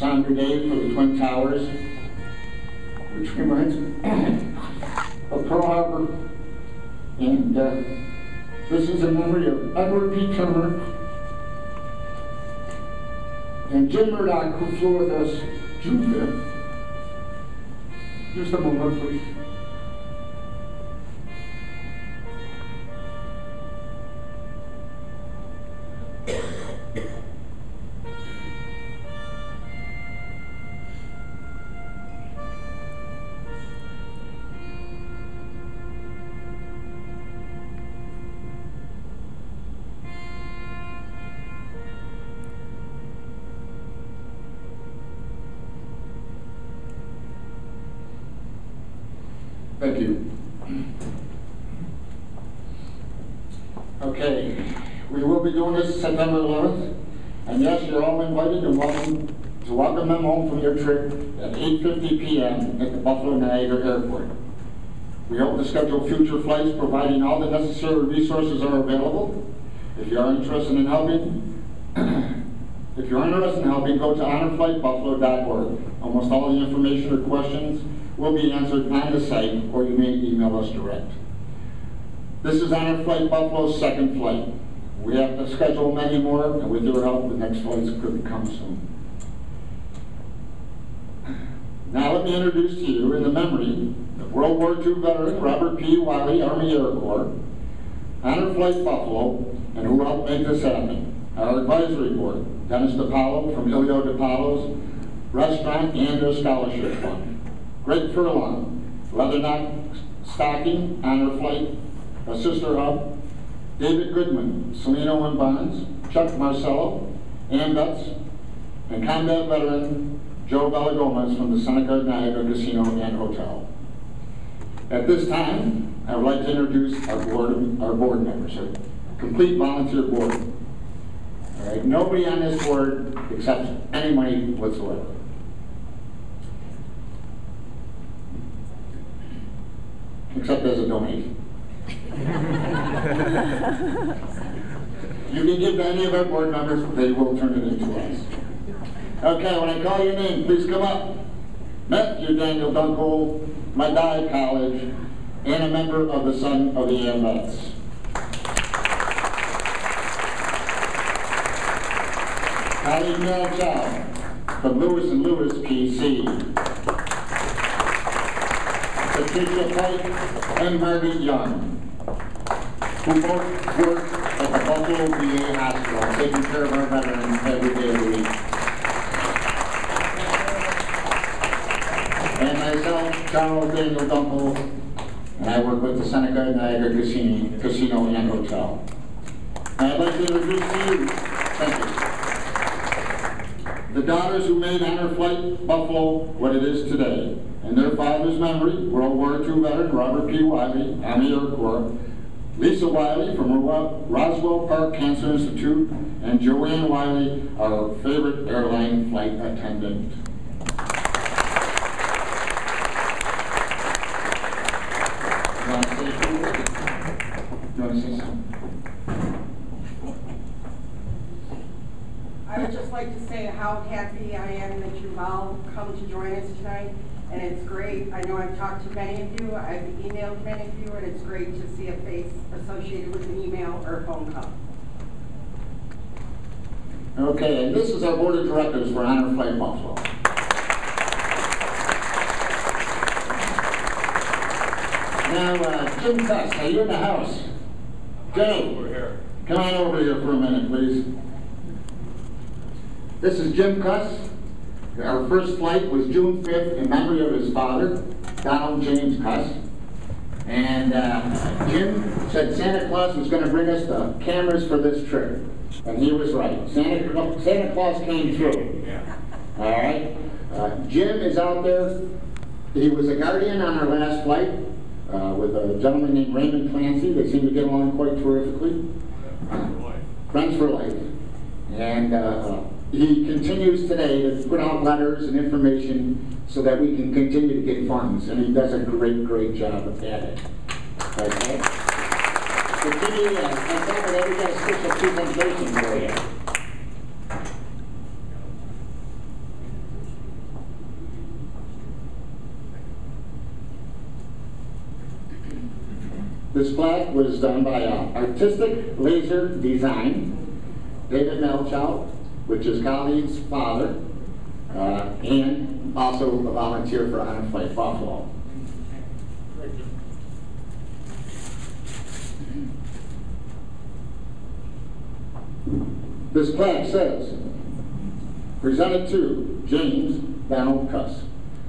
somber day for the Twin Towers, which reminds me of Pearl Harbor. And this is in memory of Edward P. Turner and Jim Murdoch, who flew with us June 5th. Just a moment, please. Thank you. Okay, we will be doing this September 11th, and yes, you're all invited and welcome to welcome them home from your trip at 8:50 p.m. at the Buffalo Niagara Airport. We hope to schedule future flights, providing all the necessary resources are available. If you are interested in helping, go to honorflightbuffalo.org. Almost all the information or questions will be answered on the site, or you may email us direct. This is Honor Flight Buffalo's second flight. We have to schedule many more, and with your help, the next flights could come soon. Now let me introduce to you, in the memory of World War II veteran Robert P. Wiley, Army Air Corps, Honor Flight Buffalo, and who helped make this happen, our advisory board, Dennis DiPaolo from Ilio DiPaolo's Restaurant and their Scholarship Fund. Greg Furlong, Leatherneck Stocking, Honor Flight, a Sister Hub, David Goodman, Salino and Barnes, Chuck Marcello, Ann Betts, and combat veteran Joe Bellagomez from the Seneca Niagara Casino and Hotel. At this time, I would like to introduce our board members, our complete volunteer board. All right, nobody on this board accepts any money whatsoever. Except as a donation. You can give to any of our board members, they will turn it into us. Okay, when I call your name, please come up. Matthew Daniel Dunkel, Madai College, and a member of the Son of the AMS. Colleague Mel Chow from Lewis & Lewis, PC. Patricia Pike and Margaret Young, who both work at the Buffalo VA Hospital, taking care of our veterans every day of the week. And myself, Charles Daniel Dunkel, and I work with the Seneca Niagara Casino and Hotel. And I'd like to introduce to you, thank you, the daughters who made Honor Flight Buffalo what it is today. In their father's memory, World War II veteran Robert P. Wiley, Army Air Corps, Lisa Wiley from Roswell Park Cancer Institute, and Joanne Wiley, our favorite airline flight attendant. You want to say something? You want to say something? I would just like to say how happy I am that you've all come to join us tonight. And it's great. I know I've talked to many of you, I've emailed many of you, and it's great to see a face associated with an email or a phone call. Okay, and this is our board of directors for Honor Flight Buffalo. Now, Jim Cuss, are you in the house? Jim, over here. Come on over here for a minute, please. This is Jim Cuss. Our first flight was June 5th in memory of his father, Donald James Cuss. And Jim said Santa Claus was going to bring us the cameras for this trip. And he was right. Santa Claus came through. Yeah. All right. Jim is out there. He was a guardian on our last flight with a gentleman named Raymond Clancy. They seem to get along quite terrifically. Friends for life. And he continues today to put out letters and information so that we can continue to get funds, and he does a great, great job at it. Okay? Continue, I thought that we got a special presentation for you. This plaque was done by Artistic Laser Design, David Melchow, which is colleague's father, and also a volunteer for Honor Flight Buffalo. This plaque says, presented to James Donald Cuss.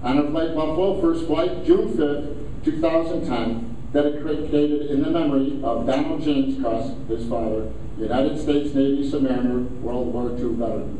Honor Flight Buffalo, first flight, June 5th, 2010, dedicated in the memory of Donald James Cuss, his father, United States Navy submariner, World War II veteran.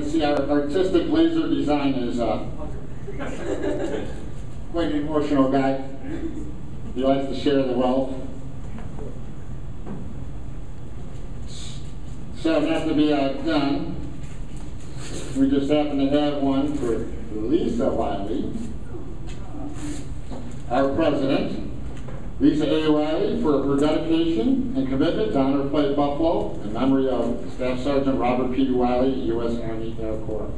See, our artistic laser design is quite an emotional guy. He likes to share the wealth. So it has to be done. We just happen to have one for Lisa Wiley, our president. Lisa A. Wiley, for her dedication and commitment to Honor Flight Buffalo in memory of Staff Sergeant Robert P. Wiley, U.S. Army Air Corps.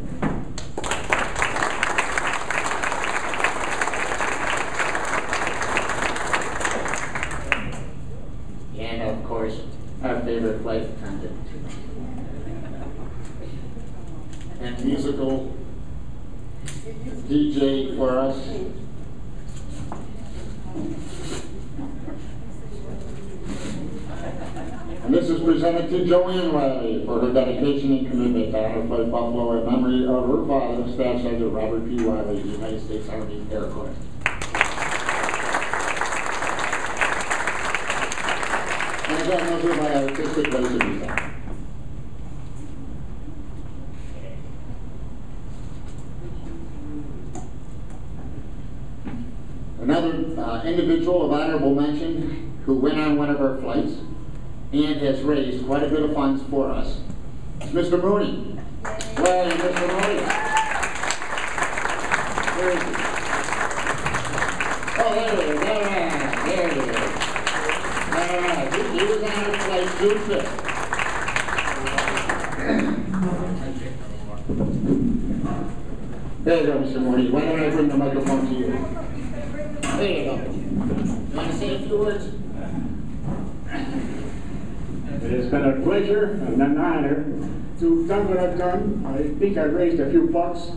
And of course, our favorite flight attendant. And musical DJ for us. And this is presented to Joanne Wiley for her dedication and commitment to Honor Flight Buffalo in memory of her father, Staff Sergeant Robert P. Wiley, United States Army Air Corps. And again, those are my artistic laser design. Another individual of honorable mention who went on one of our flights and has raised quite a bit of funds for us is Mr. Mooney. Where are you, Mr. Mooney? Where is he? Oh, there he is. All right. There he is. All right. He was on our flight June 5th. There you go, Mr. Mooney. Why don't I bring the microphone to you? There you go. You want to say a few words? It has been a pleasure and an honor to have done what I've done. I think I've raised a few bucks,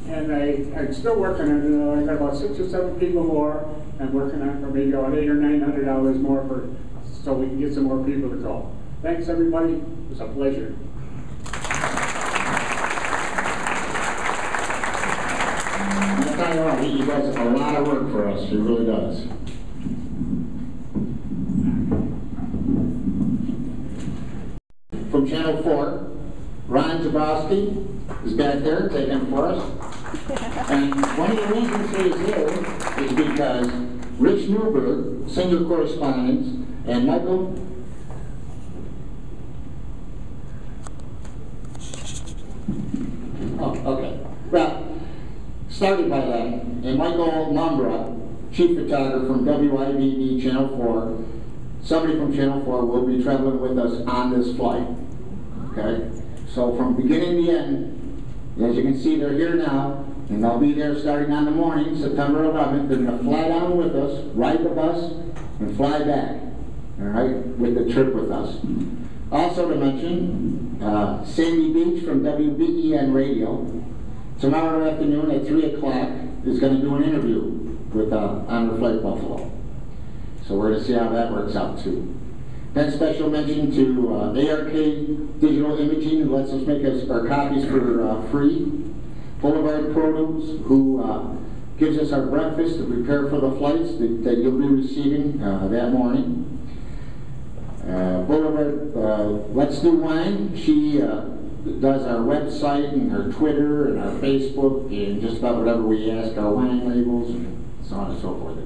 and I'm still working on it. I got about 6 or 7 people more. I'm working on for maybe about $800 or $900 more so we can get some more people to go. Thanks, everybody. It was a pleasure. I'll tell you what, he does a lot of work for us. He really does. From Channel 4, Ron Jabrowski is back there taking it for us. And one of the reasons he's here is because Rich Newberg, senior correspondent, and Michael started by them, and Michael Mumbra, chief photographer from WIBB Channel 4, somebody from Channel 4 will be traveling with us on this flight. Okay? So from beginning to end, as you can see, they're here now, and they'll be there starting on the morning, September 11th. They're going to fly down with us, ride the bus, and fly back, all right, with the trip with us. Also to mention, Sandy Beach from WBEN Radio, tomorrow afternoon at 3 o'clock is going to do an interview with Honor Flight Buffalo. So we're going to see how that works out too. Then special mention to ARK Digital Imaging, who lets us make our copies for free. Boulevard Produce, who gives us our breakfast to prepare for the flights that you'll be receiving that morning. Boulevard Let's Do Wine, she does our website and our Twitter and our Facebook and just about whatever we ask, our wine labels and so on and so forth.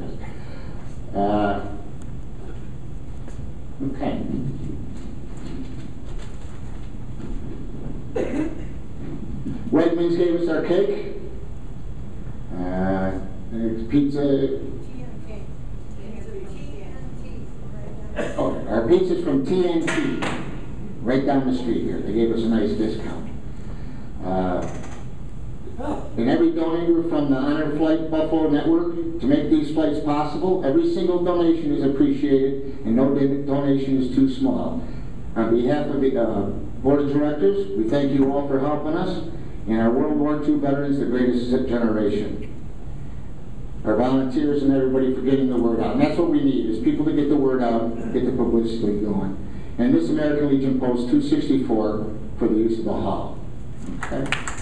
Okay. Wegmans gave us our cake. Pizza. Oh, our pizza's from TNT, right down the street here. They gave us a nice discount. And every donator from the Honor Flight Buffalo Network to make these flights possible, every single donation is appreciated, and no donation is too small. On behalf of the Board of Directors, we thank you all for helping us, and our World War II veterans, the greatest generation. Our volunteers and everybody for getting the word out. And that's what we need, is people to get the word out, get the publicity going. And this American Legion Post 264 for the use of the hall. Okay?